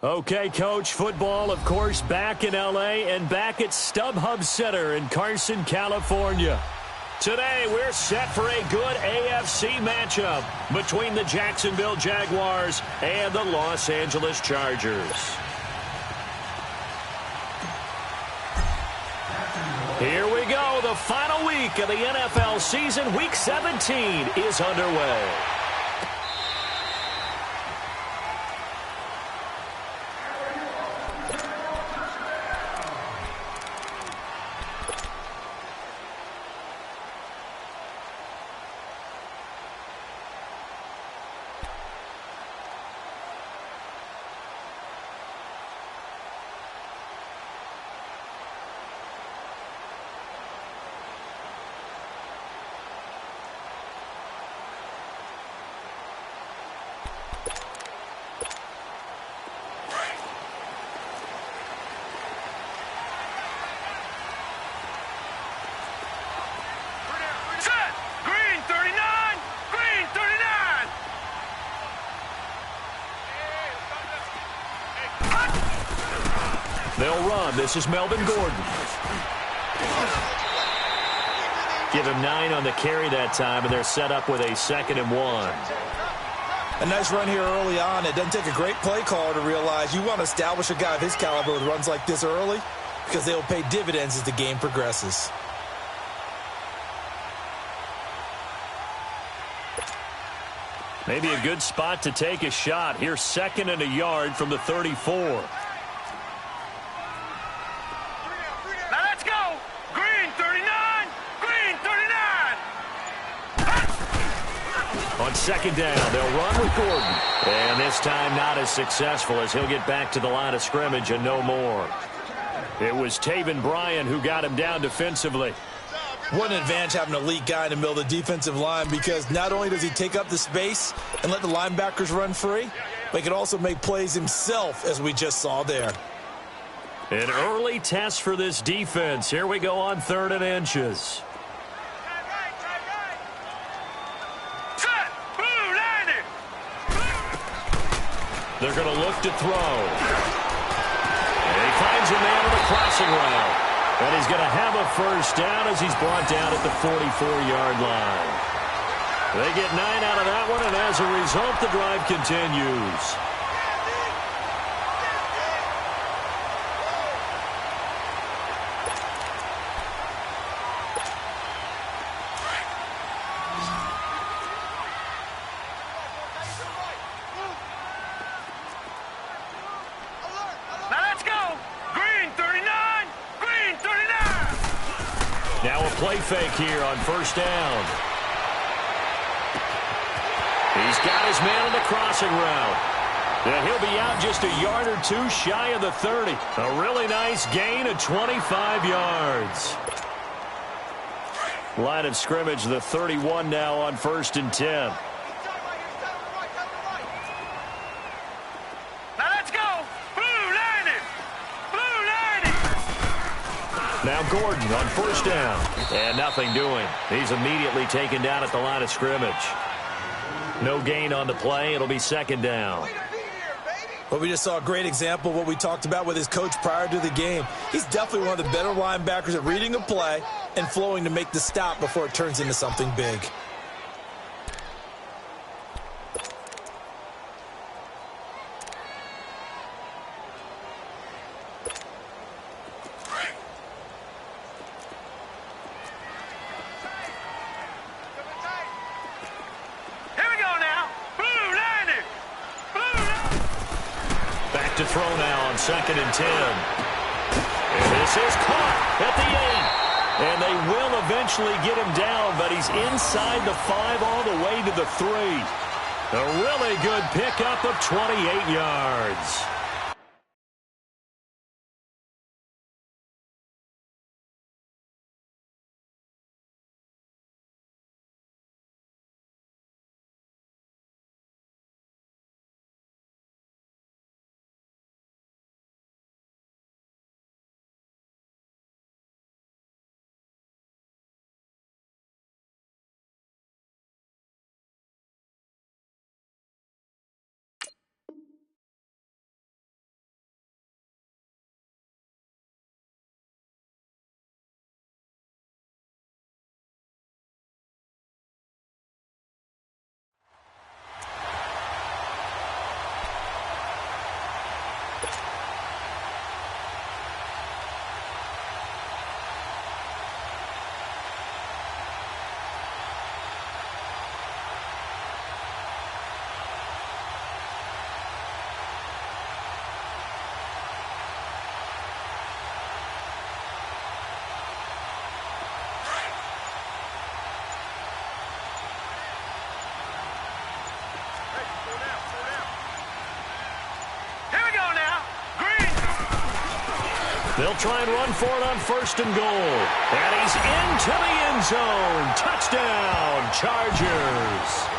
Okay, Coach, football, of course, back in L.A. and back at StubHub Center in Carson, California. Today, we're set for a good AFC matchup between the Jacksonville Jaguars and the Los Angeles Chargers. Here we go. The final week of the NFL season, Week 17, is underway. They'll run. This is Melvin Gordon. Give him 9 on the carry that time, and they're set up with a 2nd and 1. A nice run here early on. It doesn't take a great play caller to realize you want to establish a guy of his caliber with runs like this early because they'll pay dividends as the game progresses. Maybe a good spot to take a shot. Here's 2nd and a yard from the 34. On 2nd down, they'll run with Gordon. And this time not as successful as he'll get back to the line of scrimmage and no more. It was Taven Bryan who got him down defensively. What an advantage having an elite guy in the middle of the defensive line, because not only does he take up the space and let the linebackers run free, but he can also make plays himself, as we just saw there. An early test for this defense. Here we go on 3rd and inches. They're going to look to throw. And he finds a man on the crossing route. And he's going to have a 1st down as he's brought down at the 44-yard line. They get 9 out of that one, and as a result, the drive continues. Now a play fake here on 1st down. He's got his man on the crossing route. And he'll be out just a yard or 2 shy of the 30. A really nice gain of 25 yards. Line of scrimmage, the 31 now on 1st and 10. Now Gordon on 1st down. And nothing doing. He's immediately taken down at the line of scrimmage. No gain on the play. It'll be 2nd down. Well, we just saw a great example of what we talked about with his coach prior to the game. He's definitely one of the better linebackers at reading a play and flowing to make the stop before it turns into something big. To throw now on 2nd and 10. And this is caught at the 8. And they will eventually get him down, but he's inside the 5 all the way to the 3. A really good pickup of 28 yards. They'll try and run for it on 1st and goal. And he's into the end zone. Touchdown, Chargers.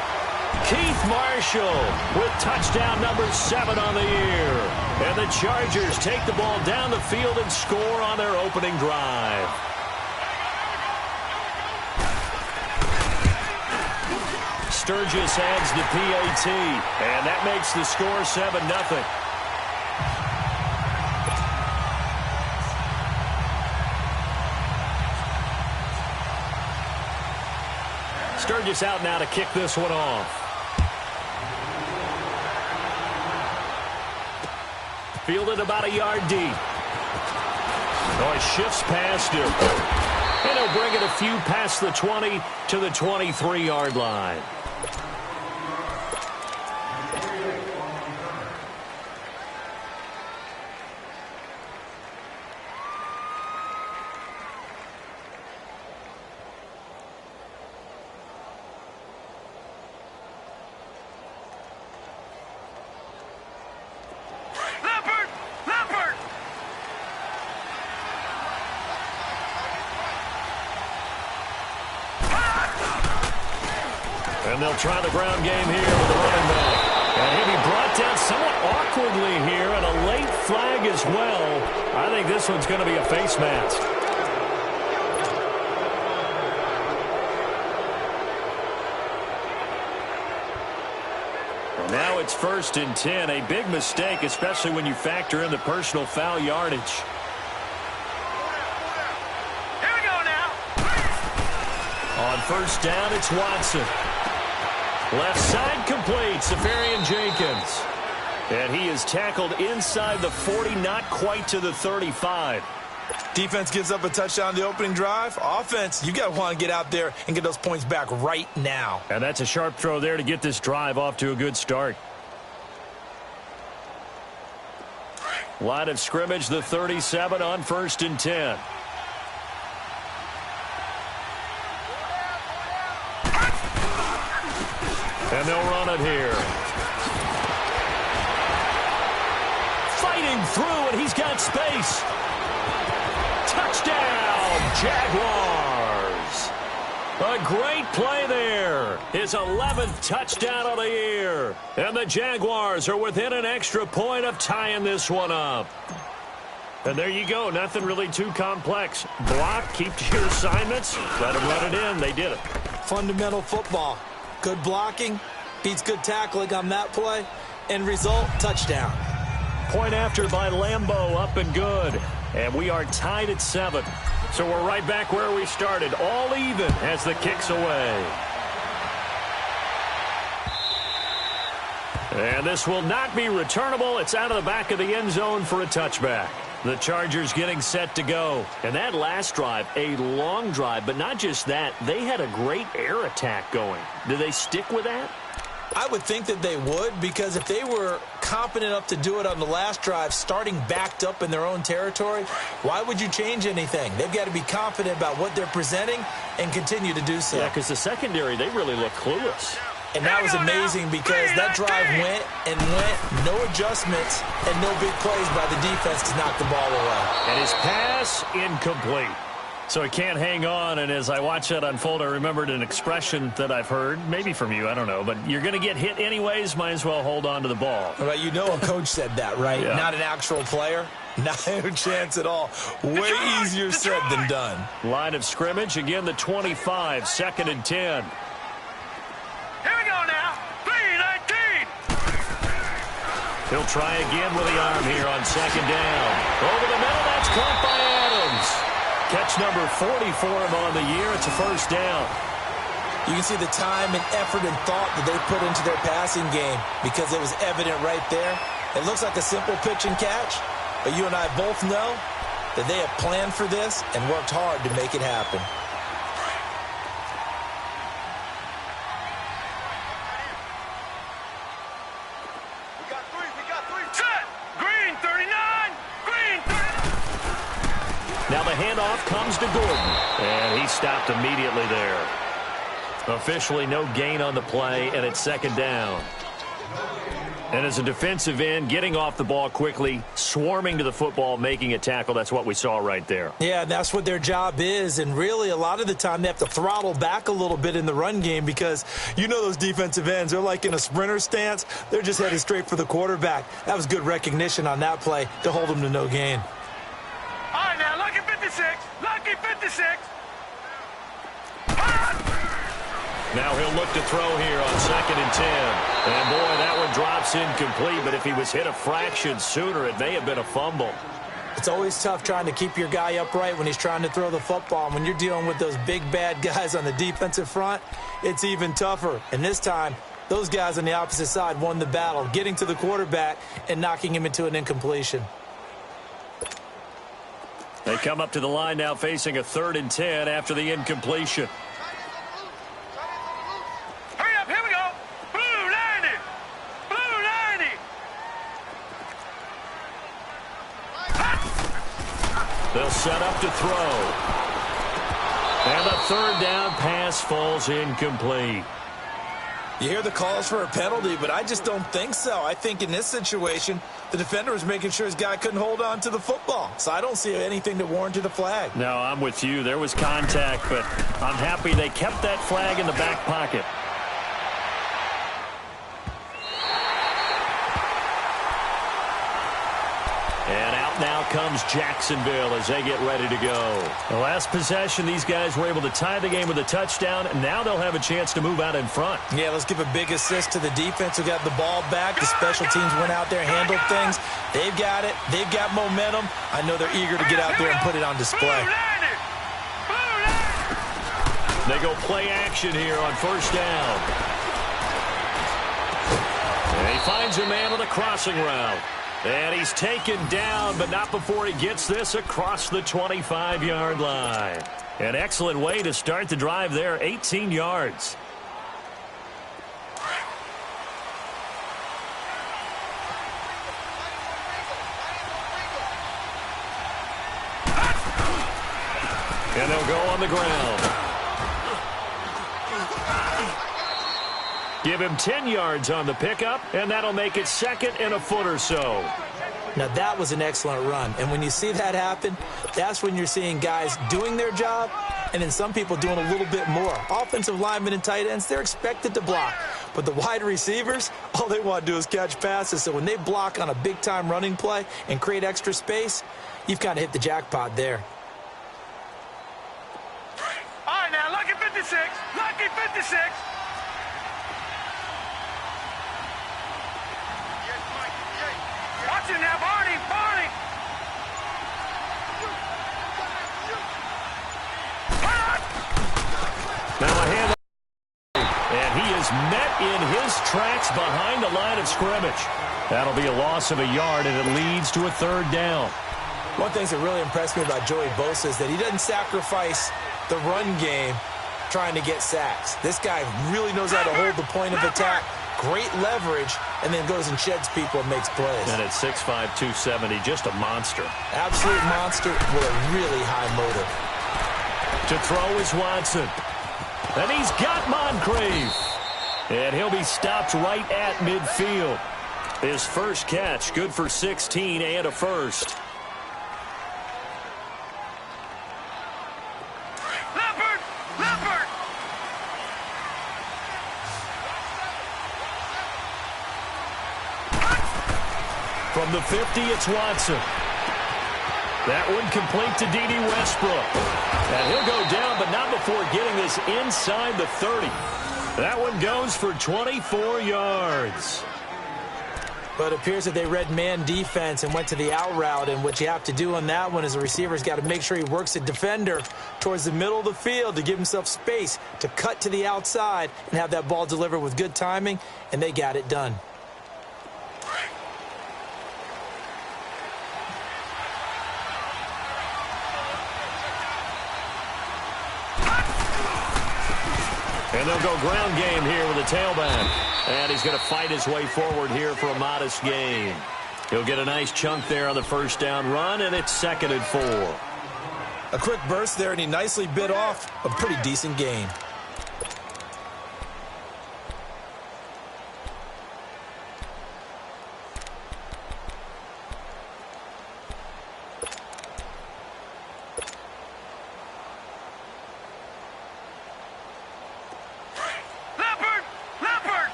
Keith Marshall with touchdown number 7 on the year. And the Chargers take the ball down the field and score on their opening drive. Sturgis adds the PAT, and that makes the score 7-0. Sturgis out now to kick this one off. Fielded about a yard deep. Oh, he shifts past him. And he'll bring it a few past the 20 to the 23-yard line. And they'll try the ground game here with the running back. And he'll be brought down somewhat awkwardly here, and a late flag as well. I think this one's going to be a face mask. And now it's 1st and 10. A big mistake, especially when you factor in the personal foul yardage. Here we go now. On 1st down, it's Watson. Left side complete, Safarian Jenkins. And he is tackled inside the 40, not quite to the 35. Defense gives up a touchdown the opening drive. Offense, you got to want to get out there and get those points back right now. And that's a sharp throw there to get this drive off to a good start. Line of scrimmage, the 37 on 1st and 10. And they'll run it here. Fighting through, and he's got space. Touchdown, Jaguars. A great play there. His 11th touchdown of the year. And the Jaguars are within an extra point of tying this one up. And there you go. Nothing really too complex. Block, keep to your assignments, let them run it in. They did it. Fundamental football. Good blocking, beats good tackling on that play, and result, touchdown. Point after by Lambeau, up and good. And we are tied at 7. So we're right back where we started, all even as the kick's away. And this will not be returnable. It's out of the back of the end zone for a touchback. The Chargers getting set to go. And that last drive, a long drive, but not just that. They had a great air attack going. Do they stick with that? I would think that they would, because if they were competent enough to do it on the last drive, starting backed up in their own territory, why would you change anything? They've got to be confident about what they're presenting and continue to do so. Yeah, because the secondary, they really look clueless. And that was amazing because that drive went and went, no adjustments, and no big plays by the defense to knock the ball away. And his pass incomplete. So he can't hang on, and as I watch that unfold, I remembered an expression that I've heard, maybe from you, I don't know, but you're going to get hit anyways, might as well hold on to the ball. Well, you know a coach said that, right? Yeah. Not an actual player. Not a chance at all. Way easier said than done. Line of scrimmage, again the 25, 2nd and 10. Here we go now. 3-19. He'll try again with the arm here on 2nd down. Over the middle, that's caught by Adams. Catch number 40 for him on the year. It's a 1st down. You can see the time and effort and thought that they put into their passing game because it was evident right there. It looks like a simple pitch and catch, but you and I both know that they have planned for this and worked hard to make it happen. We got three. Set. Green 39. Green 39. Now the handoff comes to Gordon, and he stopped immediately there. Officially no gain on the play, and it's 2nd down. And as a defensive end, getting off the ball quickly, swarming to the football, making a tackle, that's what we saw right there. Yeah, that's what their job is. And really, a lot of the time, they have to throttle back a little bit in the run game because you know those defensive ends, they're like in a sprinter stance. They're just headed straight for the quarterback. That was good recognition on that play to hold them to no gain. All right, now, lucky 56. Lucky 56. Now he'll look to throw here on 2nd and 10. And, boy, that one drops incomplete. But if he was hit a fraction sooner, it may have been a fumble. It's always tough trying to keep your guy upright when he's trying to throw the football. When you're dealing with those big, bad guys on the defensive front, it's even tougher. And this time, those guys on the opposite side won the battle, getting to the quarterback and knocking him into an incompletion. They come up to the line now facing a 3rd and 10 after the incompletion. Hurry up, here we go. Blue 90. Blue 90. They'll set up to throw. And the 3rd down pass falls incomplete. You hear the calls for a penalty, but I just don't think so. I think in this situation, the defender was making sure his guy couldn't hold on to the football. So I don't see anything that warranted a flag. No, I'm with you. There was contact, but I'm happy they kept that flag in the back pocket. And out now comes Jacksonville as they get ready to go. The last possession, these guys were able to tie the game with a touchdown, and now they'll have a chance to move out in front. Yeah, let's give a big assist to the defense who got the ball back. The special teams went out there, handled things. They've got it. They've got momentum. I know they're eager to get out there and put it on display. They go play action here on 1st down. And he finds a man on the crossing route. And he's taken down, but not before he gets this across the 25-yard line. An excellent way to start the drive there, 18 yards. And they'll go on the ground. Give him 10 yards on the pickup, and that'll make it 2nd and a foot or so. Now, that was an excellent run. And when you see that happen, that's when you're seeing guys doing their job and then some people doing a little bit more. Offensive linemen and tight ends, they're expected to block. But the wide receivers, all they want to do is catch passes. So when they block on a big-time running play and create extra space, you've kind of hit the jackpot there. All right, now, lucky 56. Lucky 56. Watch it now, Barney, Barney. Now a hand, and he is met in his tracks behind the line of scrimmage. That'll be a loss of a yard, and it leads to a 3rd down. One thing that really impressed me about Joey Bosa is that he doesn't sacrifice the run game trying to get sacks. This guy really knows how to hold the point of attack, great leverage, and then goes and sheds people and makes plays. And at 6'5", 270, just a monster. Absolute monster with a really high motor. To throw is Watson. And he's got Moncrief. And he'll be stopped right at midfield. His first catch, good for 16 and a first. Leopard! Leopard! From the 50, it's Watson. That one complete to D.D. Westbrook. And he'll go down, but not before getting this inside the 30. That one goes for 24 yards. But it appears that they read man defense and went to the out route. And what you have to do on that one is the receiver's got to make sure he works the defender towards the middle of the field to give himself space to cut to the outside and have that ball delivered with good timing. And they got it done. And they'll go ground game here with a tailback. And he's going to fight his way forward here for a modest gain. He'll get a nice chunk there on the 1st down run, and it's 2nd and 4. A quick burst there, and he nicely bit off a pretty decent gain.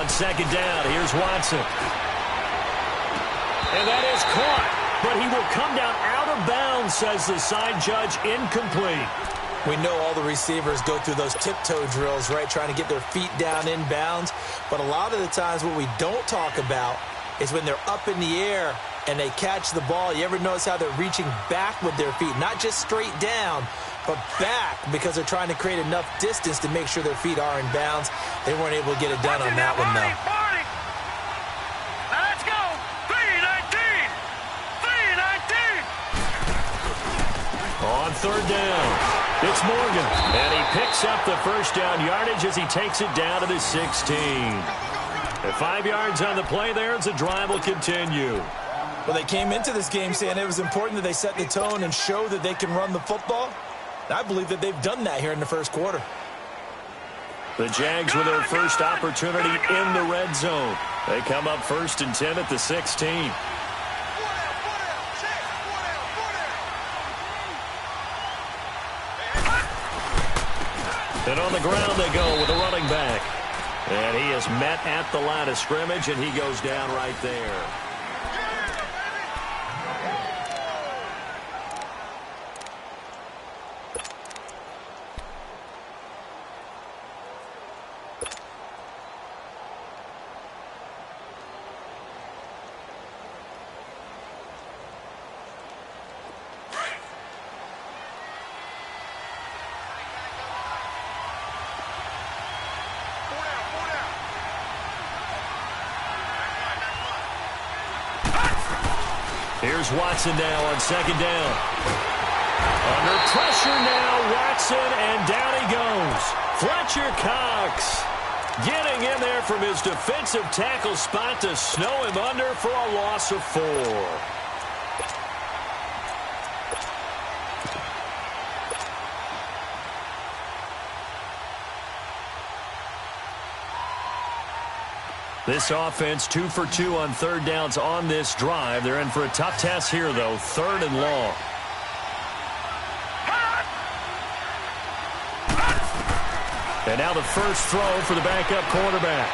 On second down, here's Watson. And that is caught. But he will come down out of bounds, says the side judge. Incomplete. We know all the receivers go through those tiptoe drills, right, trying to get their feet down in bounds. But a lot of the times what we don't talk about is when they're up in the air and they catch the ball. You ever notice how they're reaching back with their feet? Not just straight down, but back, because they're trying to create enough distance to make sure their feet are in bounds. They weren't able to get it done on that one, though. Now let's go. 3-19. 3-19. On third down, it's Morgan. And he picks up the first down yardage as he takes it down to the 16. At 5 yards on the play there, as the drive will continue. Well, they came into this game saying it was important that they set the tone and show that they can run the football. And I believe that they've done that here in the first quarter. The Jags with their first opportunity in the red zone. They come up 1st and 10 at the 16. And on the ground they go with a running back. And he is met at the line of scrimmage, and he goes down right there. Here's Watson now on second down. Under pressure now, Watson, and down he goes. Fletcher Cox getting in there from his defensive tackle spot to snow him under for a loss of 4. This offense 2 for 2 on third downs on this drive. They're in for a tough test here, though. 3rd and long. And now the first throw for the backup quarterback.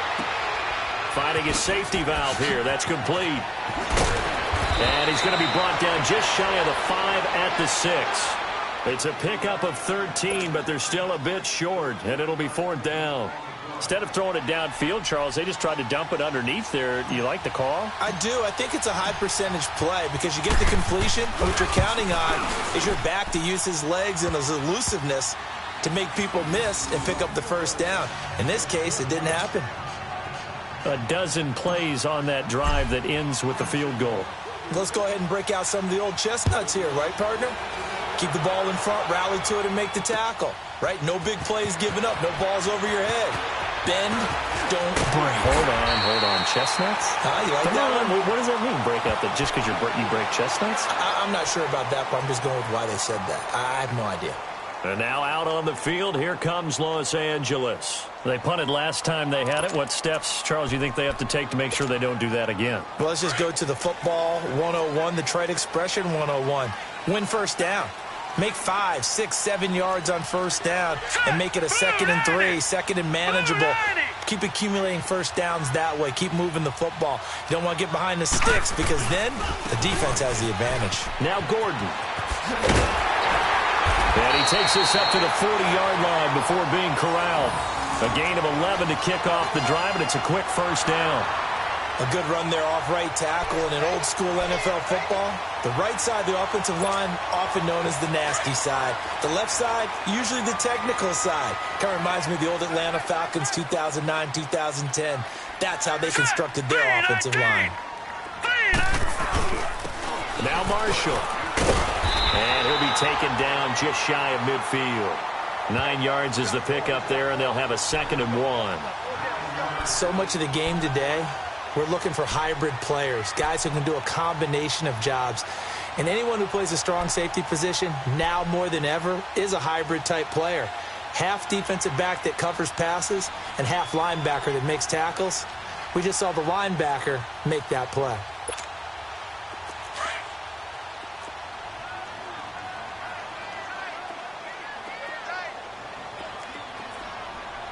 Finding a safety valve here. That's complete. And he's going to be brought down just shy of the 5 at the 6. It's a pickup of 13, but they're still a bit short, and it'll be 4th down. Instead of throwing it downfield, Charles, they just tried to dump it underneath there. Do you like the call? I do. I think it's a high percentage play because you get the completion. What you're counting on is your back to use his legs and his elusiveness to make people miss and pick up the first down. In this case, it didn't happen. A dozen plays on that drive that ends with the field goal. Let's go ahead and break out some of the old chestnuts here, right, partner? Keep the ball in front, rally to it, and make the tackle. Right? No big plays given up. No balls over your head. Bend, don't break. Hold on. Chestnuts? You like that one? What does that mean, break out? That just because you break chestnuts? I'm not sure about that, but I'm just going with why they said that. I have no idea. And now out on the field, here comes Los Angeles. They punted last time they had it. What steps, Charles, do you think they have to take to make sure they don't do that again? Well, let's just go to the football 101, the trite expression 101. Win first down. Make 5, 6, 7 yards on first down and make it a 2nd and 3, 2nd and manageable. Keep accumulating first downs that way. Keep moving the football. You don't want to get behind the sticks because then the defense has the advantage. Now Gordon. And he takes this up to the 40-yard line before being corralled. A gain of 11 to kick off the drive, and it's a quick first down. A good run there off right tackle in an old-school NFL football. The right side, the offensive line, often known as the nasty side. The left side, usually the technical side. Kind of reminds me of the old Atlanta Falcons 2009, 2010. That's how they constructed their offensive line. Now Marshall. And he'll be taken down just shy of midfield. 9 yards is the pickup there, and they'll have a 2nd and 1. So much of the game today, we're looking for hybrid players, guys who can do a combination of jobs. And anyone who plays a strong safety position, now more than ever, is a hybrid-type player. Half defensive back that covers passes and half linebacker that makes tackles. We just saw the linebacker make that play.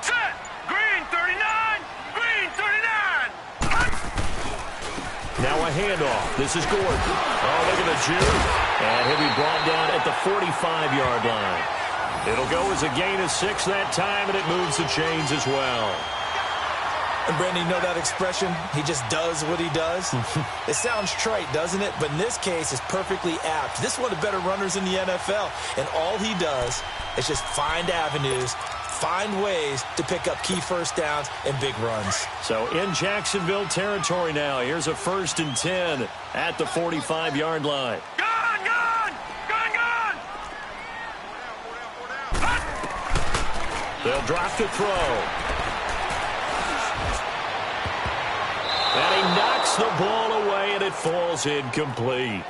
Set. Green 39. Green 39. handoff. This is Gordon. Oh, look at the juke. And he'll be brought down at the 45-yard line. It'll go as a gain of 6 that time, and it moves the chains as well. And, Brandon, you know that expression? He just does what he does? It sounds trite, doesn't it? But in this case, it's perfectly apt. This is one of the better runners in the NFL, and all he does is just find avenues, find ways to pick up key first downs and big runs. So in Jacksonville territory now, here's a 1st and 10 at the 45-yard line. Gone, gone! Gone, gone! They'll drop to throw. And he knocks the ball away, and it falls incomplete.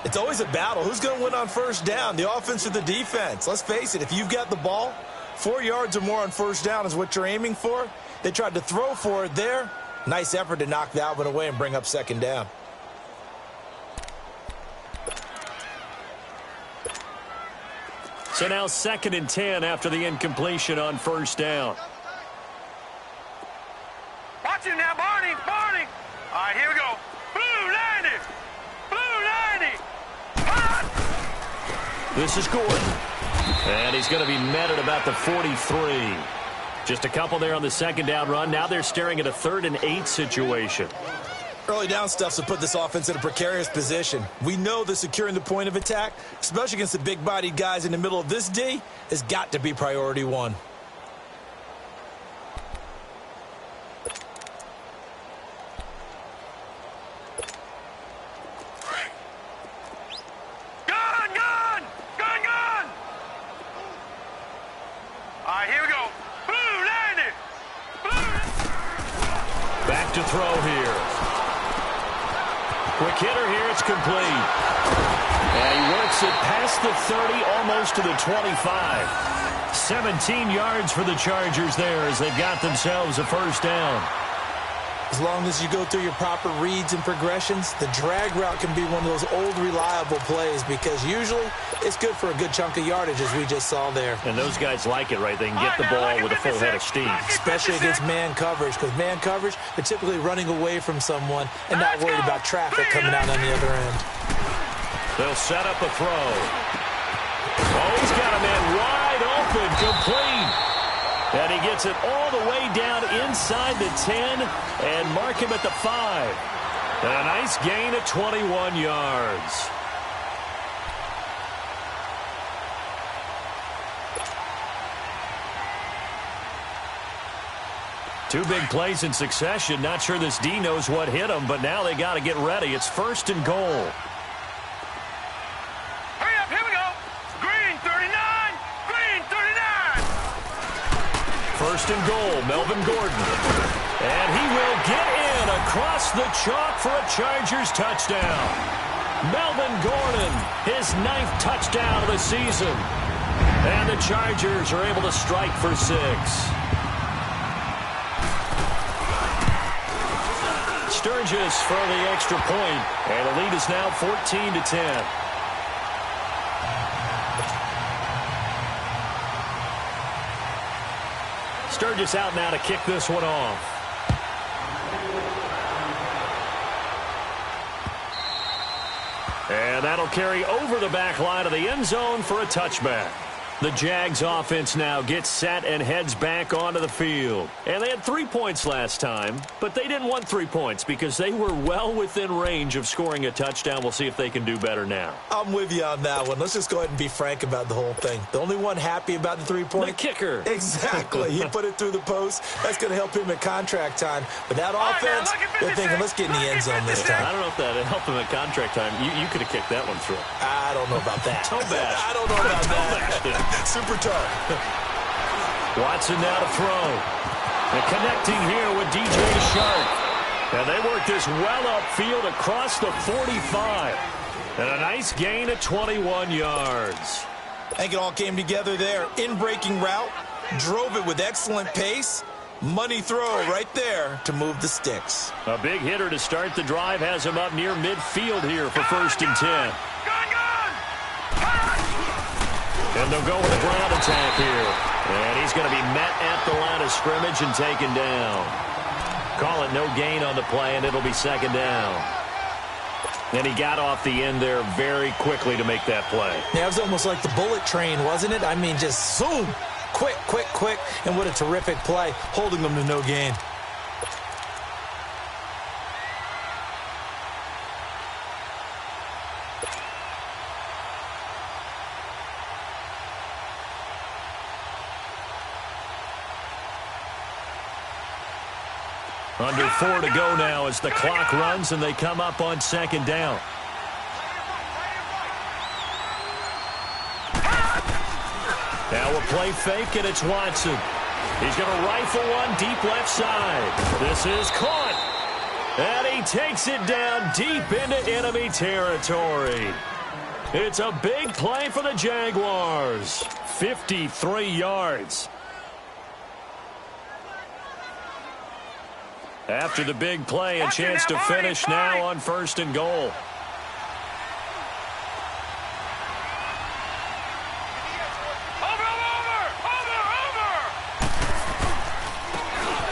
It's always a battle. Who's going to win on first down, the offense or the defense? Let's face it, if you've got the ball, 4 yards or more on first down is what you're aiming for. They tried to throw for it there. Nice effort to knock that one away and bring up 2nd down. So now 2nd and 10 after the incompletion on first down. Watch him now, Barney! Barney! All right, here we go. Blue 90! Blue 90! Hot! This is Gordon. And he's going to be met at about the 43. Just a couple there on the 2nd down run. Now they're staring at a 3rd and 8 situation. Early down stuff to put this offense in a precarious position. We know that securing the point of attack, especially against the big-bodied guys in the middle of this D, has got to be priority 1. To throw here. Quick hitter here. It's complete. And he works it past the 30, almost to the 25. 17 yards for the Chargers there as they've got themselves a first down. As long as you go through your proper reads and progressions, the drag route can be one of those old reliable plays because usually it's good for a good chunk of yardage, as we just saw there. And those guys like it, right? They can get the ball with a full head of steam. Especially against man coverage, because man coverage, they're typically running away from someone and not worried about traffic coming out on the other end. They'll set up a throw. Oh, he's got a man wide open, complete. And he gets it all the way down inside the 10 and mark him at the 5. And a nice gain of 21 yards. Two big plays in succession. Not sure this D knows what hit him, but now they got to get ready. It's 1st and goal. Hurry up, here we go. Green 39, green 39. 1st and goal, Melvin Gordon. And he will get in across the chalk for a Chargers touchdown. Melvin Gordon, his 9th touchdown of the season. And the Chargers are able to strike for 6. Sturgis for the extra point, and the lead is now 14-10. Sturgis out now to kick this one off. And that'll carry over the back line of the end zone for a touchback. The Jags offense now gets set and heads back onto the field. And they had 3 points last time, but they didn't want 3 points because they were well within range of scoring a touchdown. We'll see if they can do better now. I'm with you on that one. Let's just go ahead and be frank about the whole thing. The only one happy about the 3 point? The kicker. Exactly. He put it through the post. That's going to help him at contract time. But that offense, they're thinking, let's get in the end zone this time. I don't know if that helped him at contract time. You could have kicked that one through. I don't know about that. Toe bash. I don't know about that. Super tough. Watson now to throw. And connecting here with DJ Shark. And they work this well upfield across the 45. And a nice gain of 21 yards. I think it all came together there. In-breaking route. Drove it with excellent pace. Money throw right there to move the sticks. A big hitter to start the drive has him up near midfield here for 1st and 10. And they'll go with a ground attack here. And he's going to be met at the line of scrimmage and taken down. Call it no gain on the play, and it'll be 2nd down. And he got off the end there very quickly to make that play. Yeah, it was almost like the bullet train, wasn't it? I mean, just zoom. Quick, quick, quick. And what a terrific play, holding them to no gain. Under 4 to go now as the clock runs and they come up on second down. Now a play fake, and it's Watson. He's going to rifle one deep left side. This is caught. And he takes it down deep into enemy territory. It's a big play for the Jaguars. 53 yards. After the big play, a chance to finish now on 1st and goal.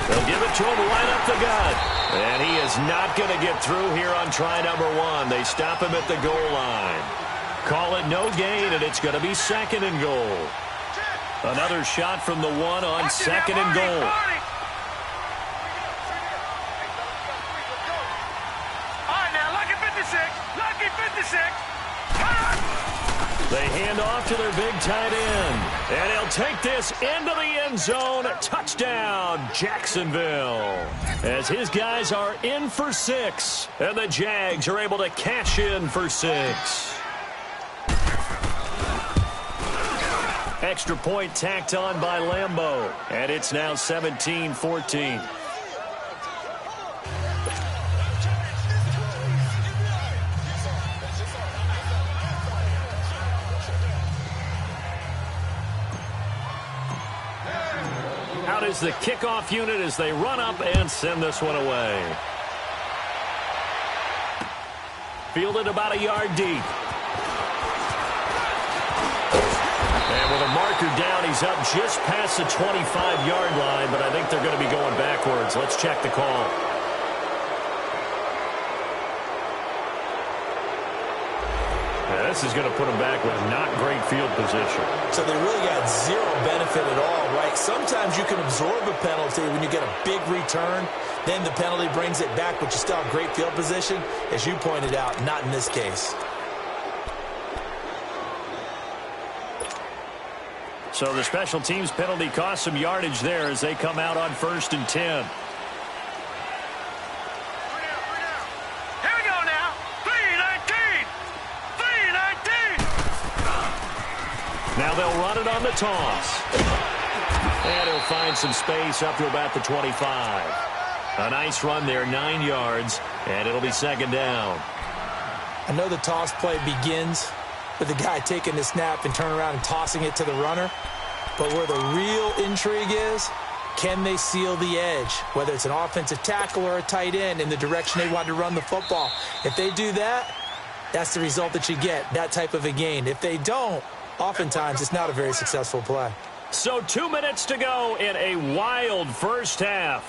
They'll give it to him right up the gut. And he is not going to get through here on try number 1. They stop him at the goal line. Call it no gain, and it's going to be 2nd and goal. Another shot from the 1 on 2nd and goal. They hand off to their big tight end. And he'll take this into the end zone. Touchdown, Jacksonville. As his guys are in for 6. And the Jags are able to cash in for 6. Extra point tacked on by Lambeau. And it's now 17-14. Out is the kickoff unit as they run up and send this one away. Fielded about a yard deep. And with a marker down, he's up just past the 25-yard line, but I think they're going to be going backwards. Let's check the call. Yeah, this is going to put them back with not great field position. So they really got zero benefit at all, right? Sometimes you can absorb a penalty when you get a big return. Then the penalty brings it back, but you still have great field position. As you pointed out, not in this case. So the special teams penalty cost some yardage there as they come out on 1st and 10. Now they'll run it on the toss. And he'll find some space up to about the 25. A nice run there, 9 yards, and it'll be 2nd down. I know the toss play begins with the guy taking the snap and turning around and tossing it to the runner. But where the real intrigue is, can they seal the edge? Whether it's an offensive tackle or a tight end in the direction they want to run the football. If they do that, that's the result that you get, that type of a gain. If they don't, oftentimes it's not a very successful play. So 2 minutes to go in a wild first half.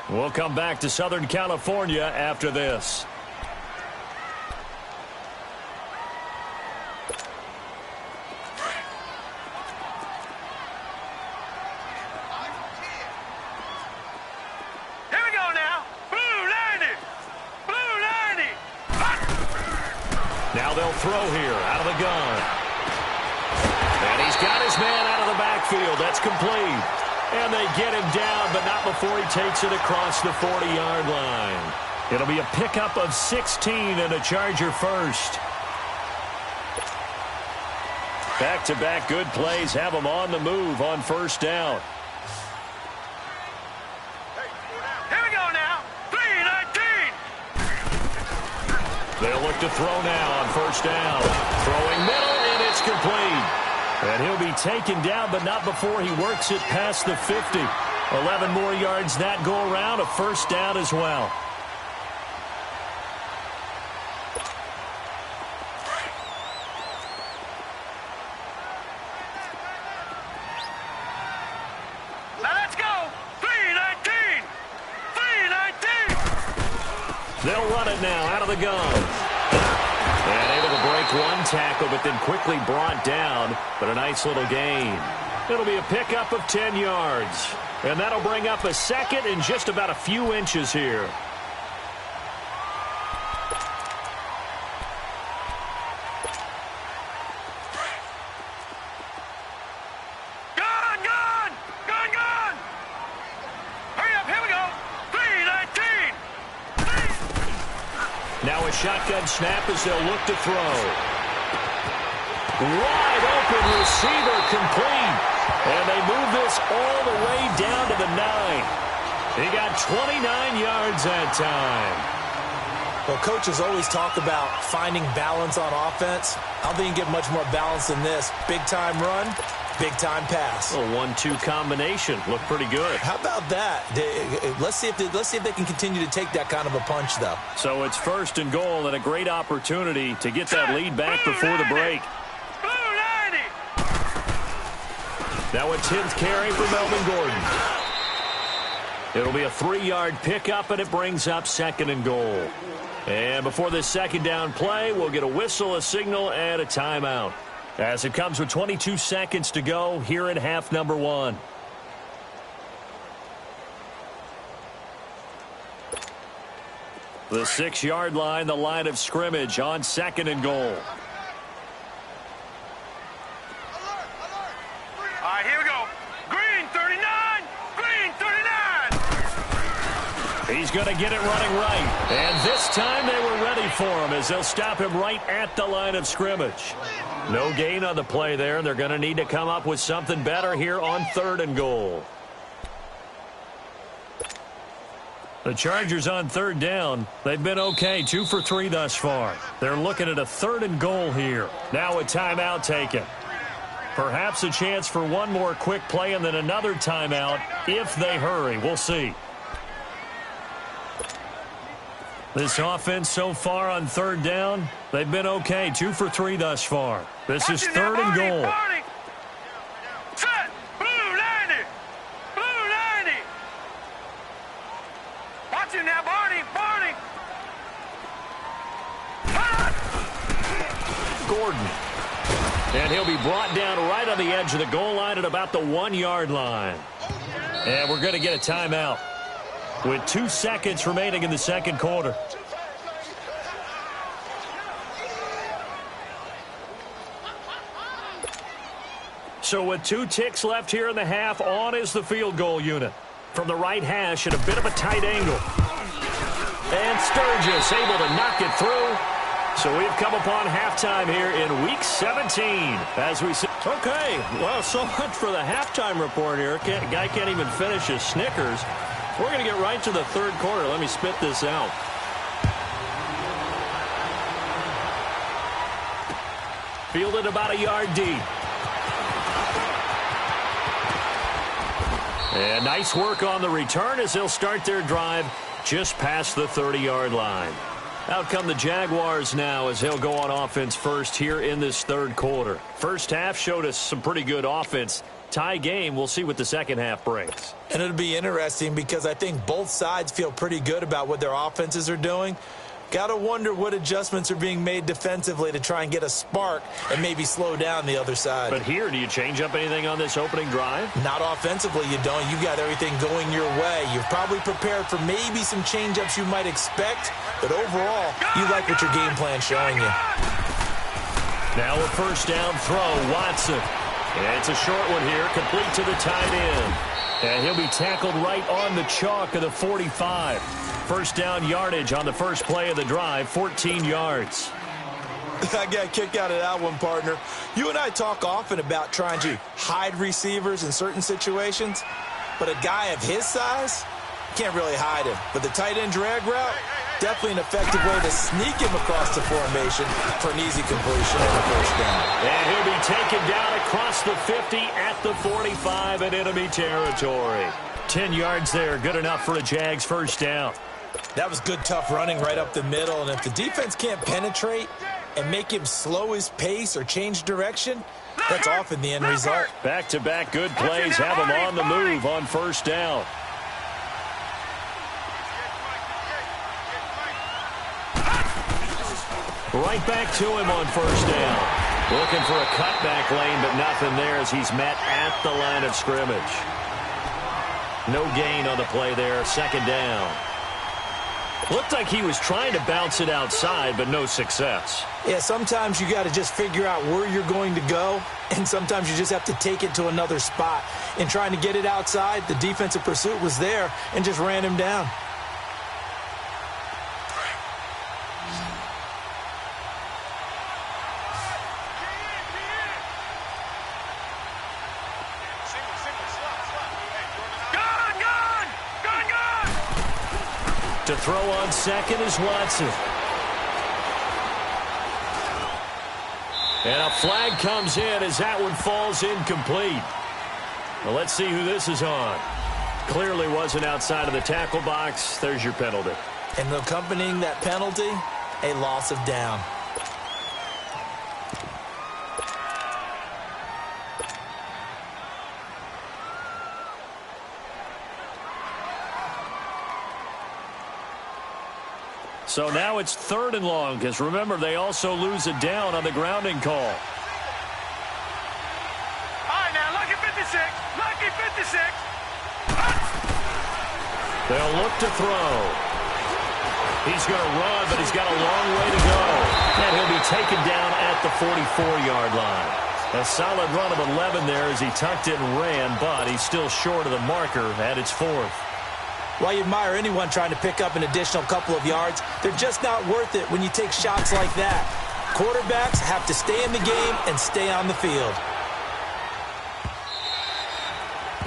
We'll come back to Southern California after this. Here we go now. Blue 90. Blue 90. Now they'll throw here out of the gun. And he's got his man out of the backfield. That's complete. And they get him down, but not before he takes it across the 40-yard line. It'll be a pickup of 16 and a Charger first. Back-to-back good plays have them on the move on 1st down. Here we go now. 3-19. They'll look to throw now on 1st down. Throwing middle, and it's complete. And he'll be taken down, but not before he works it past the 50. 11 more yards that go around, a 1st down as well. Now let's go. 3-19. 3-19. They'll run it now out of the gun. one tackle, but then quickly brought down. But a nice little gain. It'll be a pickup of 10 yards. And that'll bring up a second in just about a few inches here. Now a shotgun snap as they'll look to throw. Wide open receiver complete. And they move this all the way down to the 9. He got 29 yards that time. Well, coaches always talk about finding balance on offense. I don't think you get much more balance than this. Big-time run, big-time pass. A 1-2 combination. Looked pretty good. How about that? Let's see if they can continue to take that kind of a punch, though. So it's 1st and goal and a great opportunity to get that lead back before the break. Now a 10th carry for Melvin Gordon. It'll be a 3-yard pickup, and it brings up 2nd and goal. And before this 2nd down play, we'll get a whistle, a signal, and a timeout. As it comes with 22 seconds to go here in half number 1. The 6-yard line, the line of scrimmage on 2nd and goal. All right, here we go. Green 39, green 39. He's going to get it running right. And this time they were ready for him as they'll stop him right at the line of scrimmage. No gain on the play there, and they're going to need to come up with something better here on 3rd and goal. The Chargers on 3rd down. They've been okay, 2 for 3 thus far. They're looking at a 3rd and goal here. Now a timeout taken. Perhaps a chance for one more quick play and then another timeout if they hurry. We'll see. This offense so far on 3rd down, they've been okay, 2 for 3 thus far. This is 3rd and goal. Set, blue 90, blue 90. Watching now, Barney. Gordon. And he'll be brought down right on the edge of the goal line at about the 1-yard line. And we're going to get a timeout with 2 seconds remaining in the 2nd quarter. So with 2 ticks left here in the half, on is the field goal unit. From the right hash at a bit of a tight angle. And Sturgis able to knock it through. So we've come upon halftime here in Week 17. As we say, okay, well, so much for the halftime report here. Guy can't even finish his Snickers. We're going to get right to the 3rd quarter. Let me spit this out. Fielded about a yard deep. And nice work on the return as they'll start their drive just past the 30-yard line. Out come the Jaguars now as they'll go on offense first here in this 3rd quarter. First half showed us some pretty good offense. Tie game, we'll see what the 2nd half brings. And it'll be interesting because I think both sides feel pretty good about what their offenses are doing. Got to wonder what adjustments are being made defensively to try and get a spark and maybe slow down the other side. But here, do you change up anything on this opening drive? Not offensively, you don't. You got everything going your way. You've probably prepared for maybe some change-ups you might expect, but overall, you like what your game plan's showing you. Now a 1st down throw, Watson. And it's a short one here, complete to the tight end. And he'll be tackled right on the chalk of the 45. 1st down yardage on the first play of the drive, 14 yards. I got a kick out of that one, partner. You and I talk often about trying to hide receivers in certain situations, but a guy of his size can't really hide him. But the tight end drag route, definitely an effective way to sneak him across the formation for an easy completion and a 1st down. And he'll be taken down across the 50 at the 45 in enemy territory. 10 yards there, good enough for a Jags 1st down. That was good, tough running right up the middle. And if the defense can't penetrate and make him slow his pace or change direction, that's often the end result. Back-to-back good plays have him on the move on 1st down. Right back to him on first down. Looking for a cutback lane, but nothing there as he's met at the line of scrimmage. No gain on the play there. Second down. Looked like he was trying to bounce it outside, but no success. Yeah, sometimes you got to just figure out where you're going to go, and sometimes you just have to take it to another spot. In trying to get it outside, the defensive pursuit was there and just ran him down. To throw on second is Watson. And a flag comes in as that one falls incomplete. Well, let's see who this is on. Clearly wasn't outside of the tackle box. There's your penalty. And accompanying that penalty, a loss of down. So now it's 3rd and long, because remember, they also lose a down on the grounding call. All right, now, lucky 56. Lucky 56. They'll look to throw. He's going to run, but he's got a long way to go. And he'll be taken down at the 44-yard line. A solid run of 11 there as he tucked it and ran, but he's still short of the marker at its 4th. While you admire anyone trying to pick up an additional couple of yards, they're just not worth it when you take shots like that. Quarterbacks have to stay in the game and stay on the field.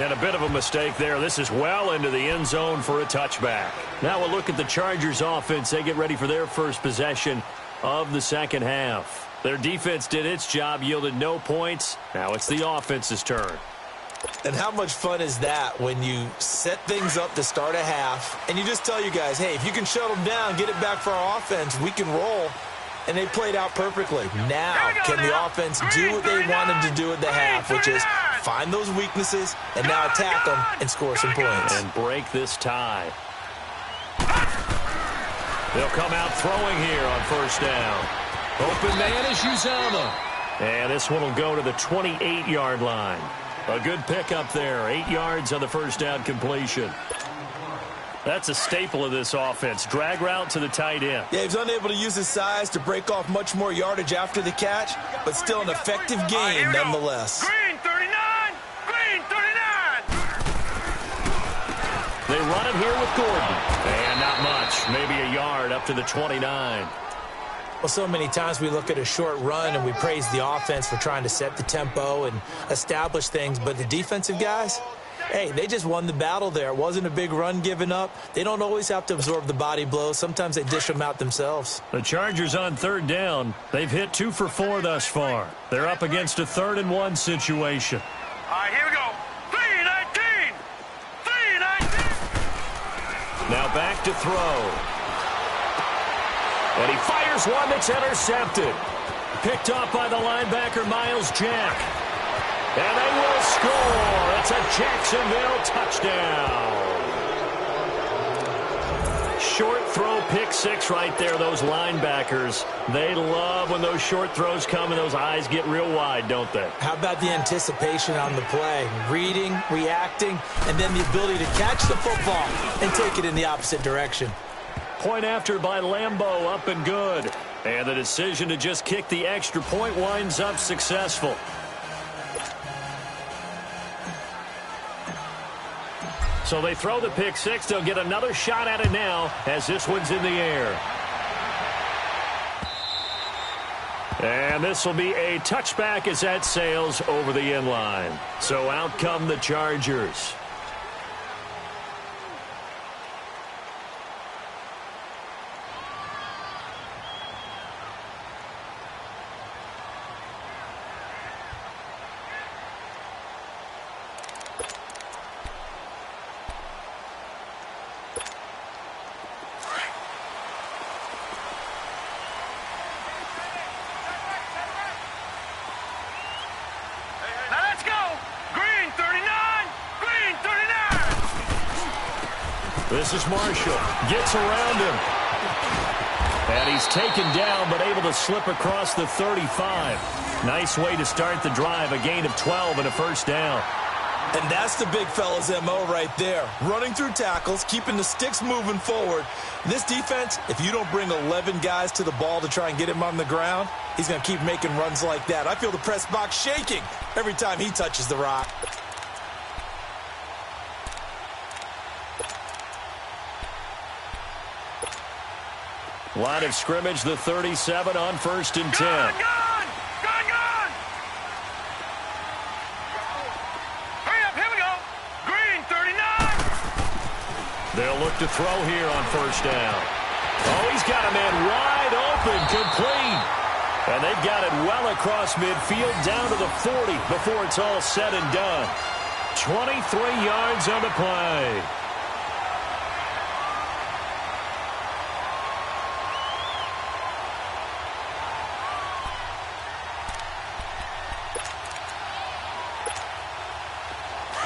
And a bit of a mistake there. This is well into the end zone for a touchback. Now we'll look at the Chargers offense. They get ready for their first possession of the second half. Their defense did its job, yielded no points. Now it's the offense's turn. And how much fun is that when you set things up to start a half and you just tell you guys, hey, if you can shut them down, get it back for our offense, we can roll. And they played out perfectly. Now, can the offense do what they wanted to do at the half, which is find those weaknesses and now attack them and score some points. And break this tie. They'll come out throwing here on first down. Open man is Uzama. And this one will go to the 28-yard line. A good pickup there. 8 yards on the first down completion. That's a staple of this offense. Drag route to the tight end. Yeah, he's unable to use his size to break off much more yardage after the catch, but still an effective game nonetheless. Green 39! Green 39! They run it here with Gordon. And not much. Maybe a yard up to the 29. Well, so many times we look at a short run and we praise the offense for trying to set the tempo and establish things, but the defensive guys, hey, they just won the battle there. It wasn't a big run given up. They don't always have to absorb the body blows. Sometimes they dish them out themselves. The Chargers on 3rd down. They've hit 2 for 4 thus far. They're up against a 3rd and 1 situation. All right, here we go. 3-19! 3-19! Now back to throw. And he fires one that's intercepted. Picked off by the linebacker, Miles Jack. And they will score. It's a Jacksonville touchdown. Short throw, pick 6 right there. Those linebackers, they love when those short throws come and those eyes get real wide, don't they? How about the anticipation on the play? Reading, reacting, and then the ability to catch the football and take it in the opposite direction. Point after by Lambeau, up and good. And the decision to just kick the extra point winds up successful. So they throw the pick 6. They'll get another shot at it now as this one's in the air. And this will be a touchback as that sails over the end line. So out come the Chargers. This is Marshall. Gets around him. And he's taken down, but able to slip across the 35. Nice way to start the drive, a gain of 12 and a first down. And that's the big fella's MO right there. Running through tackles, keeping the sticks moving forward. This defense, if you don't bring 11 guys to the ball to try and get him on the ground, he's going to keep making runs like that. I feel the press box shaking every time he touches the rock. Line of scrimmage, the 37 on 1st and 10. Gone! Hurry up, here we go. Green, 39. They'll look to throw here on 1st down. Oh, he's got a man wide open, complete. And they've got it well across midfield, down to the 40 before it's all said and done. 23 yards on the play.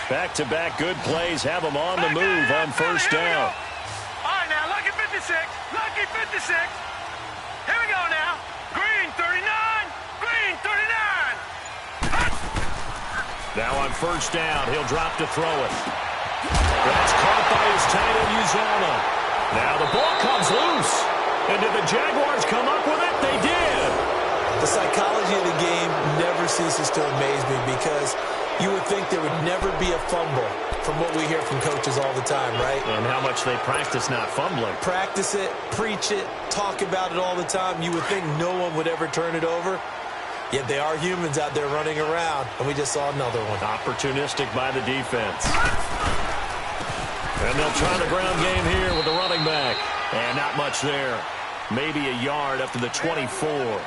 Back-to-back good plays have them on the move on 1st down. All right, now, lucky 56. Lucky 56. Here we go now. Green, 39. Green, 39. Now on 1st down, he'll drop to throw it. That's caught by his tight end, Uzama. Now the ball comes loose. And did the Jaguars come up with it? They did. The psychology of the game never ceases to amaze me because you would think there would never be a fumble from what we hear from coaches all the time, right? And how much they practice not fumbling. Practice it, preach it, talk about it all the time. You would think no one would ever turn it over. Yet they are humans out there running around, and we just saw another one. Opportunistic by the defense. And they'll try the ground game here with the running back. And not much there. Maybe a yard up to the 24.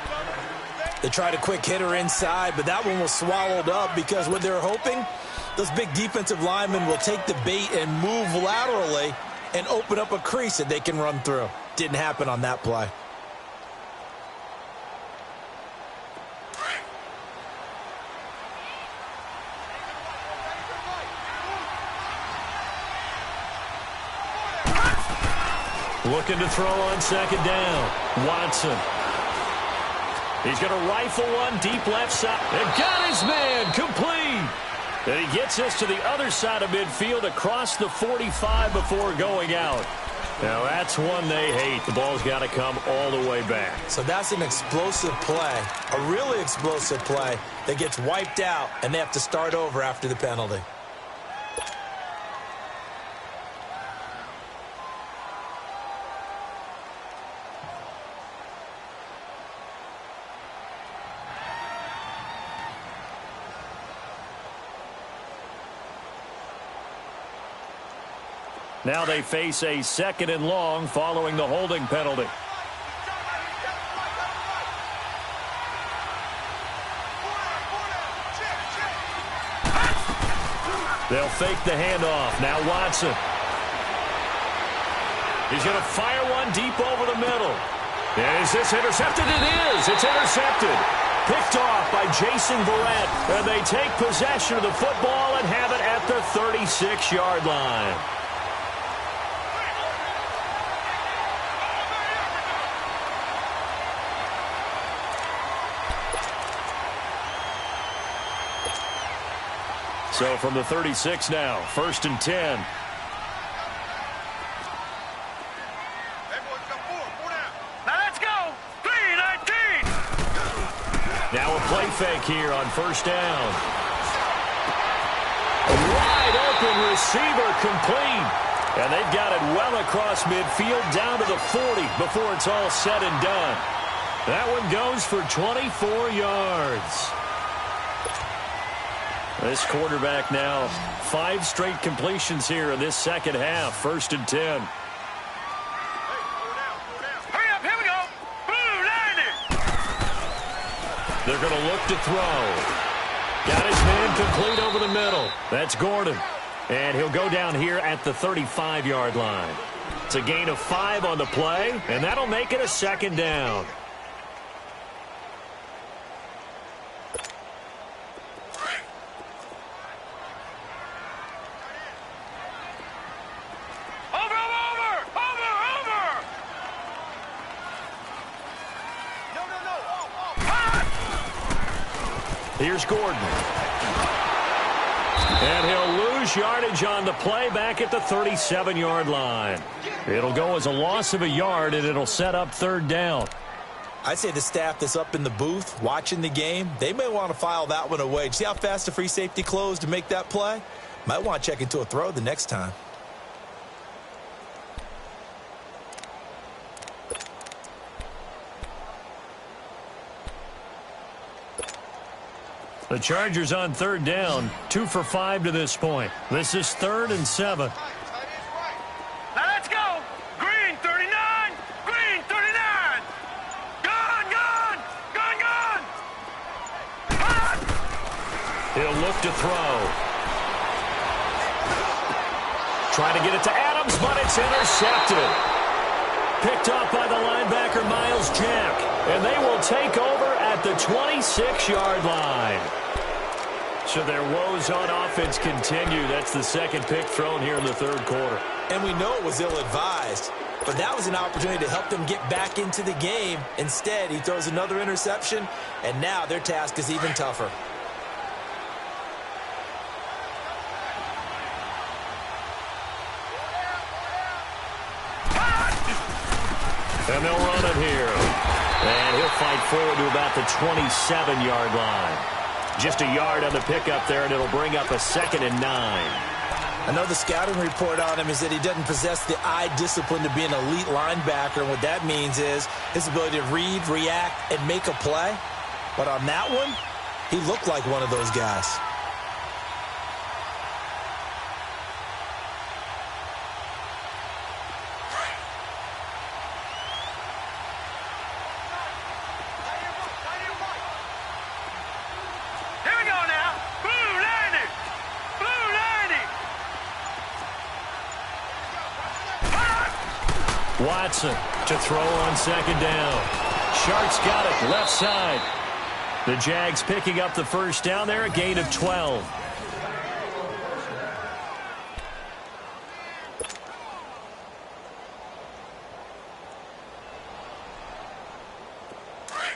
They tried a quick hitter inside, but that one was swallowed up because what they're hoping, those big defensive linemen will take the bait and move laterally and open up a crease that they can run through. Didn't happen on that play. Looking to throw on 2nd down. Watson. He's going to rifle one deep left side. And got his man complete. And he gets us to the other side of midfield across the 45 before going out. Now that's one they hate. The ball's got to come all the way back. So that's an explosive play, a really explosive play that gets wiped out, and they have to start over after the penalty. Now they face a 2nd and long following the holding penalty. They'll fake the handoff. Now Watson. He's going to fire one deep over the middle. Is this intercepted? It is. It's intercepted. Picked off by Jason Verrett. And they take possession of the football and have it at the 36-yard line. So from the 36 now, 1st and 10. Now let's go. 3-19. Now a play fake here on 1st down. A wide open receiver complete. And they've got it well across midfield down to the 40 before it's all said and done. That one goes for 24 yards. This quarterback now, 5 straight completions here in this 2nd half. 1st and 10. Hurry up, here we go. Blue 90. They're going to look to throw. Got his man complete over the middle. That's Gordon. And he'll go down here at the 35-yard line. It's a gain of 5 on the play, and that'll make it a 2nd down. Here's Gordon. And he'll lose yardage on the play back at the 37-yard line. It'll go as a loss of a yard, and it'll set up third down. I'd say the staff that's up in the booth watching the game, they may want to file that one away. See how fast the free safety closed to make that play? Might want to check into a throw the next time. The Chargers on third down, 2 for 5 to this point. This is 3rd and 7. Now let's go. Green 39. Green 39. Gone. He'll look to throw. Trying to get it to Adams, but it's intercepted. Picked off by the linebacker, Miles Jack. And they will take over at the 26-yard line. So their woes on offense continue. That's the second pick thrown here in the third quarter. And we know it was ill-advised, but that was an opportunity to help them get back into the game. Instead, he throws another interception, and now their task is even tougher. And they'll run it here. And he'll fight forward to about the 27-yard line. Just a yard on the pickup there, and it'll bring up a 2nd and 9. I know the scouting report on him is that he doesn't possess the eye discipline to be an elite linebacker. And what that means is his ability to read, react, and make a play. But on that one, he looked like one of those guys. Watson to throw on second down. Sharks got it left side. The Jags picking up the first down there, a gain of 12.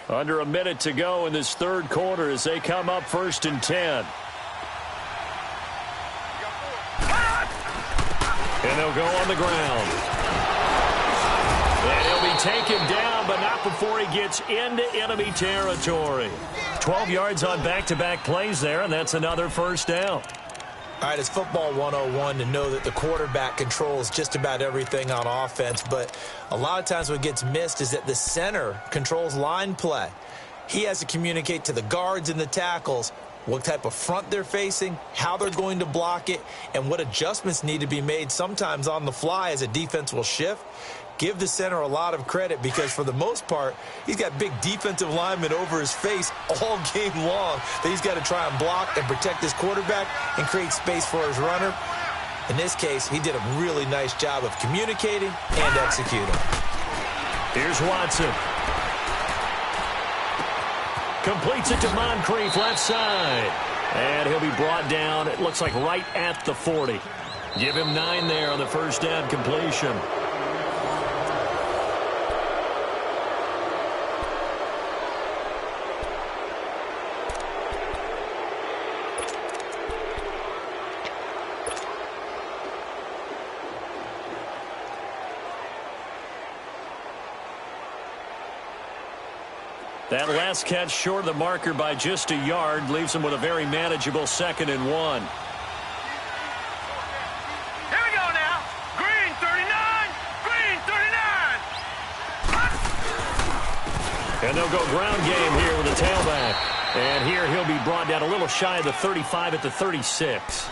Under a minute to go in this third quarter as they come up 1st and 10. And they'll go on the ground. And he'll be taken down, but not before he gets into enemy territory. 12 yards on back-to-back plays there, and that's another first down. All right, it's football 101 to know that the quarterback controls just about everything on offense, but a lot of times what gets missed is that the center controls line play. He has to communicate to the guards and the tackles what type of front they're facing, how they're going to block it, and what adjustments need to be made sometimes on the fly as a defense will shift. Give the center a lot of credit because, for the most part, he's got big defensive linemen over his face all game long that he's got to try and block and protect his quarterback and create space for his runner. In this case, he did a really nice job of communicating and executing. Here's Watson. Completes it to Moncrief left side. And he'll be brought down, it looks like right at the 40. Give him 9 there on the first down completion. That last catch short of the marker by just a yard leaves him with a very manageable 2nd and 1. Here we go now. Green 39. Green 39. And they'll go ground game here with the tailback. And here he'll be brought down a little shy of the 35 at the 36.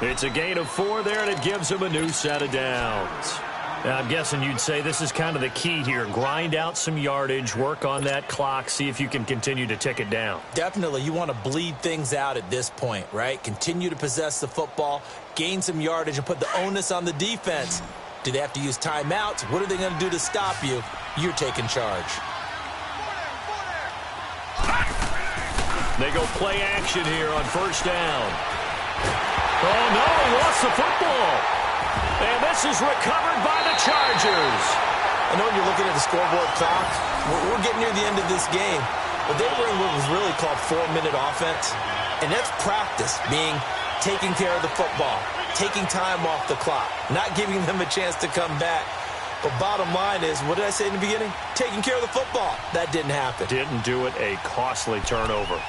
It's a gain of 4 there, and it gives him a new set of downs. Now, I'm guessing you'd say this is kind of the key here. Grind out some yardage, work on that clock, see if you can continue to tick it down. Definitely. You want to bleed things out at this point, right? Continue to possess the football, gain some yardage, and put the onus on the defense. Do they have to use timeouts? What are they going to do to stop you? You're taking charge. They go play action here on first down. Oh, no, he lost the football. And this is recovered by the Chargers. I know when you're looking at the scoreboard clock, we're getting near the end of this game. Well, they were in what was really called 4-minute offense, and that's practice, being taking care of the football, taking time off the clock, not giving them a chance to come back. But bottom line is, what did I say in the beginning? Taking care of the football. That didn't happen. Didn't do it, a costly turnover.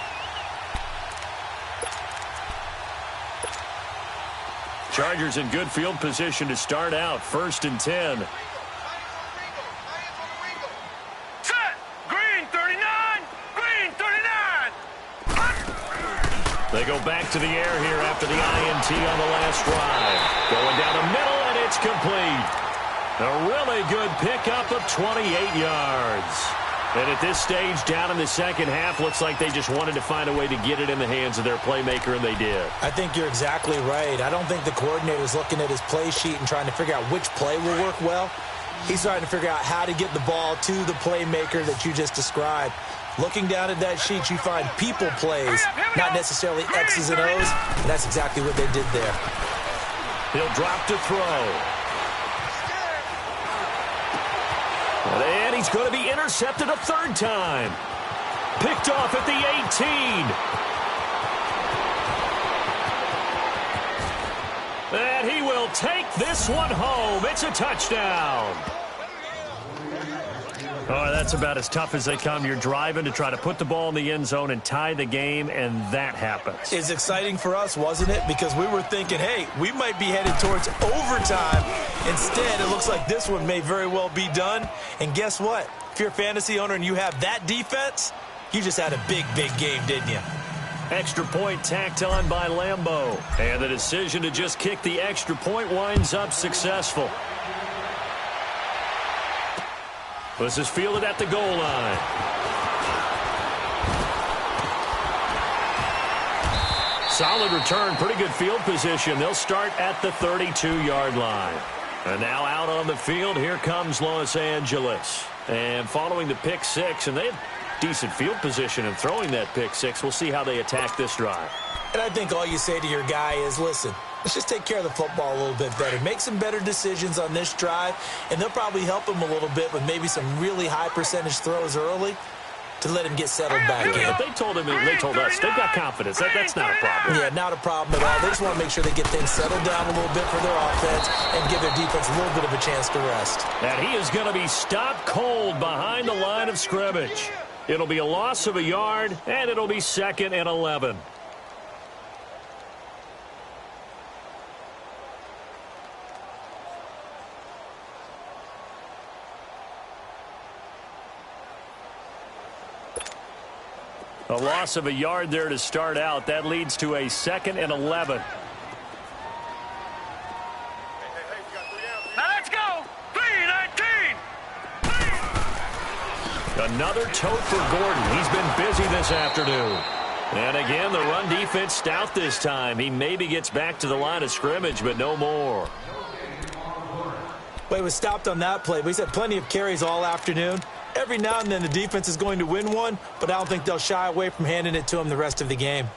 Chargers in good field position to start out. 1st and 10. Set! Green 39! Green 39! They go back to the air here after the INT on the last drive. Going down the middle, and it's complete. A really good pickup of 28 yards. And at this stage, down in the second half, looks like they just wanted to find a way to get it in the hands of their playmaker, and they did. I think you're exactly right. I don't think the coordinator's looking at his play sheet and trying to figure out which play will work well. He's trying to figure out how to get the ball to the playmaker that you just described. Looking down at that sheet, you find people plays, not necessarily X's and O's, and that's exactly what they did there. He'll drop to throw. And he's going to be intercepted a third time. Picked off at the 18. And he will take this one home. It's a touchdown. Oh, that's about as tough as they come. You're driving to try to put the ball in the end zone and tie the game, and that happens. It's exciting for us, wasn't it? Because we were thinking, hey, we might be headed towards overtime. Instead, it looks like this one may very well be done. And guess what? If you're a fantasy owner and you have that defense, you just had a big, big game, didn't you? Extra point tacked on by Lambeau. And the decision to just kick the extra point winds up successful. This is fielded at the goal line. Solid return, pretty good field position. They'll start at the 32-yard line. And now out on the field, here comes Los Angeles. And following the pick six, and they have decent field position in throwing that pick six. We'll see how they attack this drive. And I think all you say to your guy is, listen, let's just take care of the football a little bit better. Make some better decisions on this drive, and they'll probably help him a little bit with maybe some really high percentage throws early to let him get settled back in. If they told him, they told us, they've got confidence. That's not a problem. Yeah, not a problem at all. They just want to make sure they get things settled down a little bit for their offense and give their defense a little bit of a chance to rest. And he is going to be stopped cold behind the line of scrimmage. It'll be a loss of a yard, and it'll be 2nd and 11. A loss of a yard there to start out. That leads to a 2nd and 11. Now let's go. 3-19. Another tote for Gordon. He's been busy this afternoon. And again, the run defense stout this time. He maybe gets back to the line of scrimmage, but no more. Well, he was stopped on that play, but he's had plenty of carries all afternoon. Every now and then the defense is going to win one, but I don't think they'll shy away from handing it to him the rest of the game.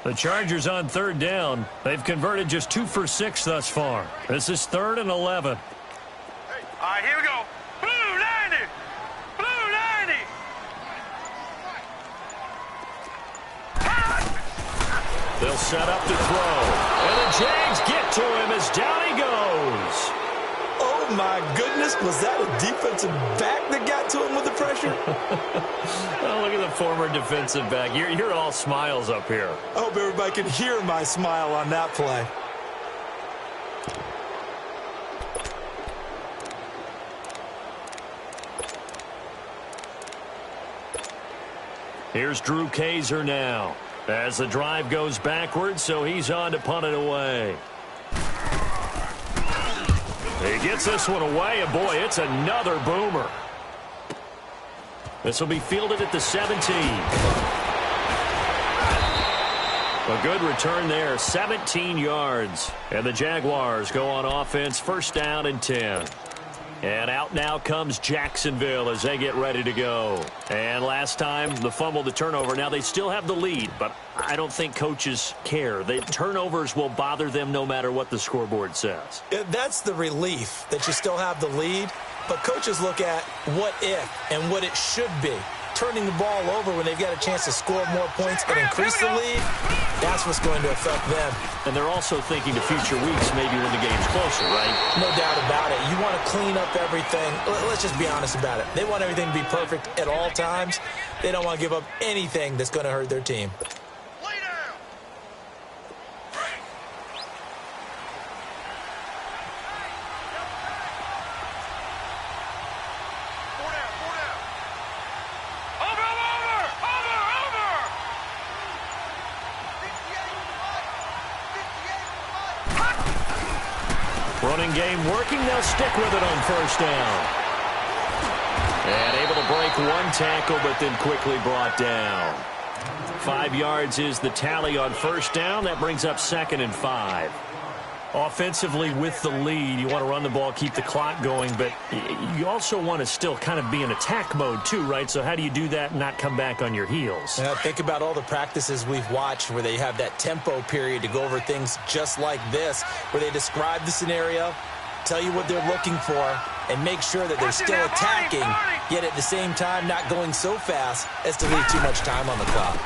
The Chargers on 3rd down. They've converted just 2 for 6 thus far. This is 3rd and 11. All right, here we go. Blue 90. Blue 90. They'll set up to throw. And the Jags get to him as down he goes. Oh, my goodness. Was that a defensive back that got to him with the pressure? Oh, look at the former defensive back. You're all smiles up here. I hope everybody can hear my smile on that play. Here's Drew Kaiser now. As the drive goes backwards, so he's on to punt it away. He gets this one away, and boy, it's another boomer. This will be fielded at the 17. A good return there, 17 yards. And the Jaguars go on offense, 1st down and 10. And out now comes Jacksonville as they get ready to go. And last time, the fumble, the turnover. Now they still have the lead, but I don't think coaches care. The turnovers will bother them no matter what the scoreboard says. That's the relief that you still have the lead. But coaches look at what if and what it should be. Turning the ball over when they've got a chance to score more points and increase the lead, that's what's going to affect them. And they're also thinking to future weeks, maybe when the game's closer, right? No doubt about it. You want to clean up everything. Let's just be honest about it. They want everything to be perfect at all times. They don't want to give up anything that's going to hurt their team. Running game working. They'll stick with it on first down. And able to break one tackle, but then quickly brought down. 5 yards is the tally on first down. That brings up 2nd and 5. Offensively with the lead, you want to run the ball, keep the clock going, but you also want to still kind of be in attack mode too, right? So how do you do that and not come back on your heels? Think about all the practices we've watched where they have that tempo period to go over things just like this, where they describe the scenario, tell you what they're looking for, and make sure that they're still attacking, yet at the same time not going so fast as to leave too much time on the clock.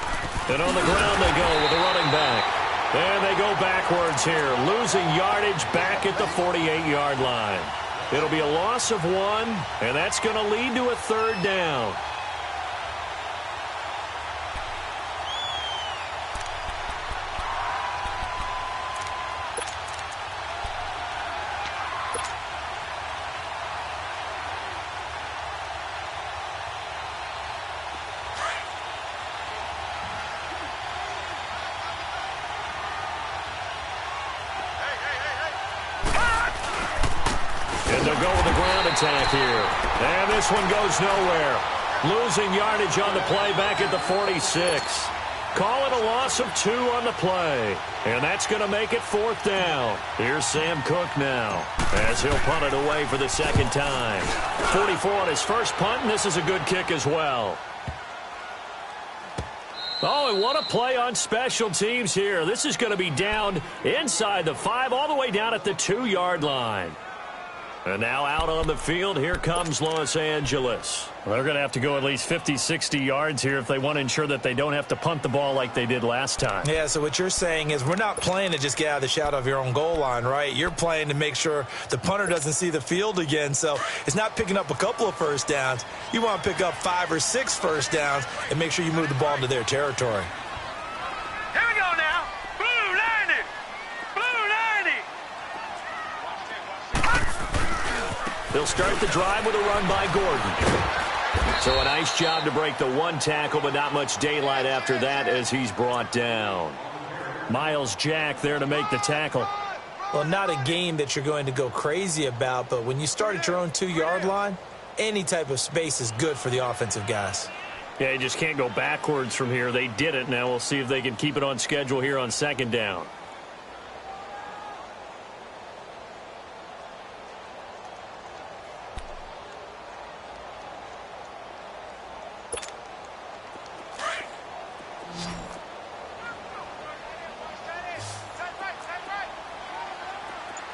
And on the ground they go with the running back. And they go backwards here, losing yardage back at the 48-yard line. It'll be a loss of 1, and that's going to lead to a 3rd down. And they'll go with the ground attack here. And this one goes nowhere. Losing yardage on the play back at the 46. Call it a loss of 2 on the play. And that's going to make it 4th down. Here's Sam Cook now as he'll punt it away for the 2nd time. 44 on his first punt, and this is a good kick as well. Oh, and what a play on special teams here. This is going to be down inside the 5, all the way down at the 2-yard line. And now out on the field, here comes Los Angeles. Well, they're going to have to go at least 50, 60 yards here if they want to ensure that they don't have to punt the ball like they did last time. Yeah, so what you're saying is we're not playing to just get out of the shadow of your own goal line, right? You're playing to make sure the punter doesn't see the field again. So it's not picking up a couple of first downs. You want to pick up 5 or 6 first downs and make sure you move the ball into their territory. Here we go now. Blue 90. Blue 90. They'll start the drive with a run by Gordon. So a nice job to break the 1 tackle, but not much daylight after that as he's brought down. Miles Jack there to make the tackle. Well, not a game that you're going to go crazy about, but when you start at your own 2-yard line, any type of space is good for the offensive guys. Yeah, you just can't go backwards from here. They did it. Now we'll see if they can keep it on schedule here on 2nd down.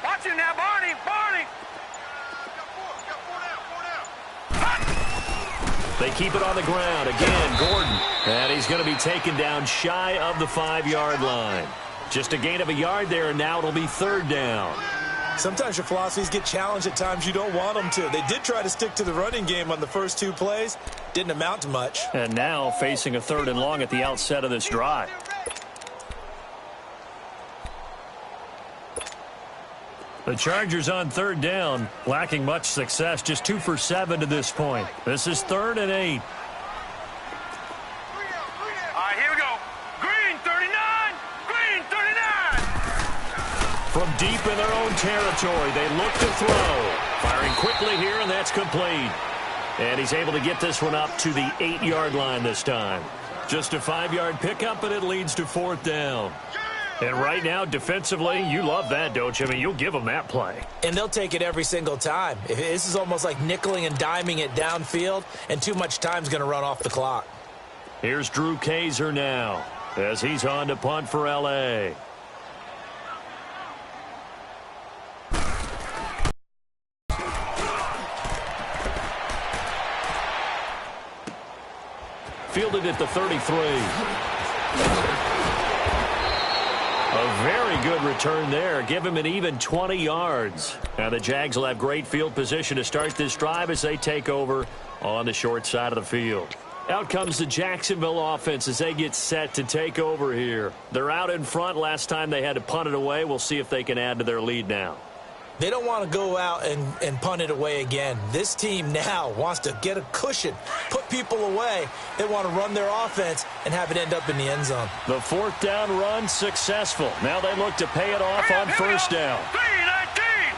Watch him now, Barney. Barney. They keep it on the ground. Again, Gordon. And he's going to be taken down shy of the 5-yard line. Just a gain of a yard there, and now it'll be 3rd down. Sometimes your philosophies get challenged at times you don't want them to. They did try to stick to the running game on the first 2 plays. Didn't amount to much. And now facing a 3rd and long at the outset of this drive. The Chargers on 3rd down, lacking much success, just 2 for 7 to this point. This is 3rd and 8. All right, here we go. Green 39. Green 39. From deep in their own territory, they look to throw. Firing quickly here, and that's complete. And he's able to get this one up to the 8-yard line this time. Just a 5-yard pickup, and it leads to 4th down. And right now, defensively, you love that, don't you? I mean, you'll give them that play. And they'll take it every single time. This is almost like nickeling and diming it downfield, and too much time's going to run off the clock. Here's Drew Kaiser now as he's on to punt for L.A. Fielded at the 33. A very good return there. Give him an even 20 yards. Now the Jags will have great field position to start this drive as they take over on the short side of the field. Out comes the Jacksonville offense as they get set to take over here. They're out in front. Last time they had to punt it away. We'll see if they can add to their lead now. They don't want to go out and punt it away again. This team now wants to get a cushion, put people away. They want to run their offense and have it end up in the end zone. The fourth down run successful. Now they look to pay it off on first down. 319!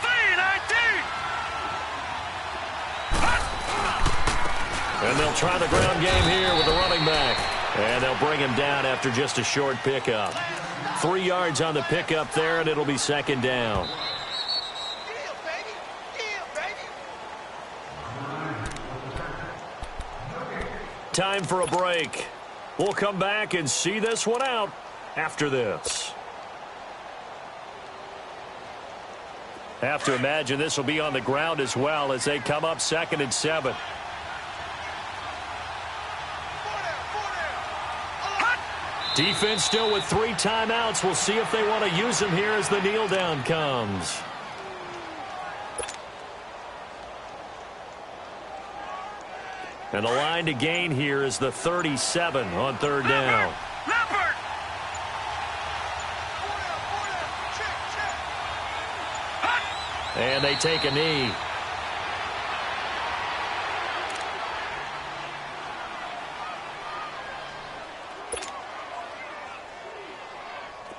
319! And they'll try the ground game here with the running back. And they'll bring him down after just a short pickup. 3 yards on the pickup there, and it'll be second down. Time for a break. We'll come back and see this one out after this. Have to imagine this will be on the ground as well as they come up 2nd and 7. Defense still with 3 timeouts. We'll see if they want to use them here as the kneel down comes. And the line to gain here is the 37 on third down. And they take a knee.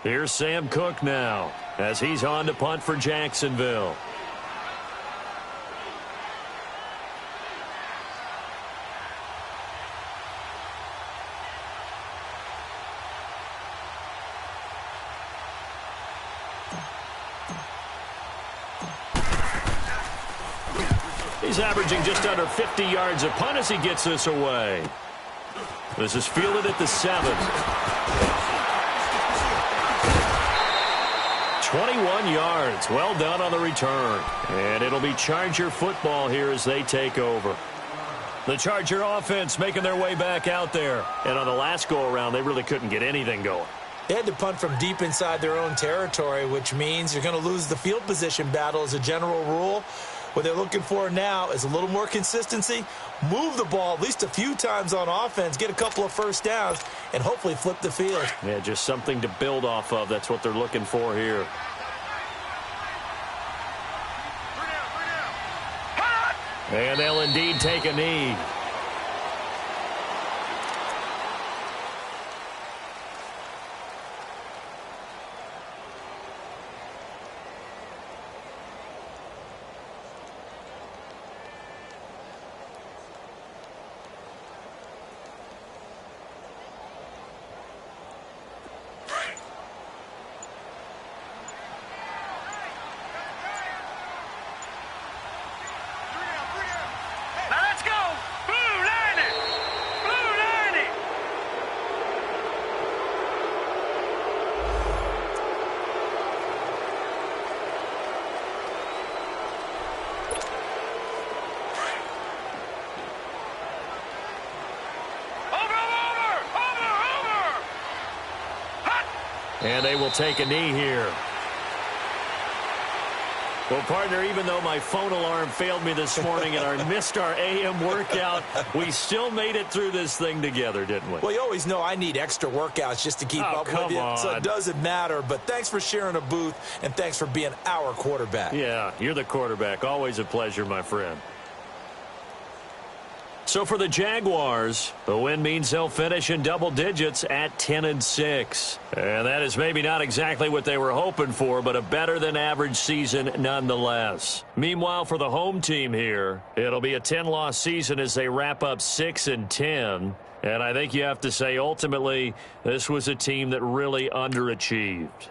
Here's Sam Cook now as he's on to punt for Jacksonville. He's averaging just under 50 yards a punt as he gets this away. This is fielded at the 7. 21 yards. Well done on the return. And it'll be Charger football here as they take over. The Charger offense making their way back out there. And on the last go-around, they really couldn't get anything going. They had to punt from deep inside their own territory, which means you're going to lose the field position battle as a general rule. What they're looking for now is a little more consistency, move the ball at least a few times on offense, get a couple of first downs, and hopefully flip the field. Yeah, just something to build off of. That's what they're looking for here. And they'll indeed take a knee. And they will take a knee here. Well, partner, even though my phone alarm failed me this morning and I missed our AM workout, we still made it through this thing together, didn't we? Well, you always know I need extra workouts just to keep up with you, so it doesn't matter. But thanks for sharing a booth, and thanks for being our quarterback. Yeah, you're the quarterback. Always a pleasure, my friend. So for the Jaguars, the win means they'll finish in double digits at 10-6. And that is maybe not exactly what they were hoping for, but a better than average season nonetheless. Meanwhile, for the home team here, it'll be a 10-loss season as they wrap up 6-10. And I think you have to say, ultimately, this was a team that really underachieved.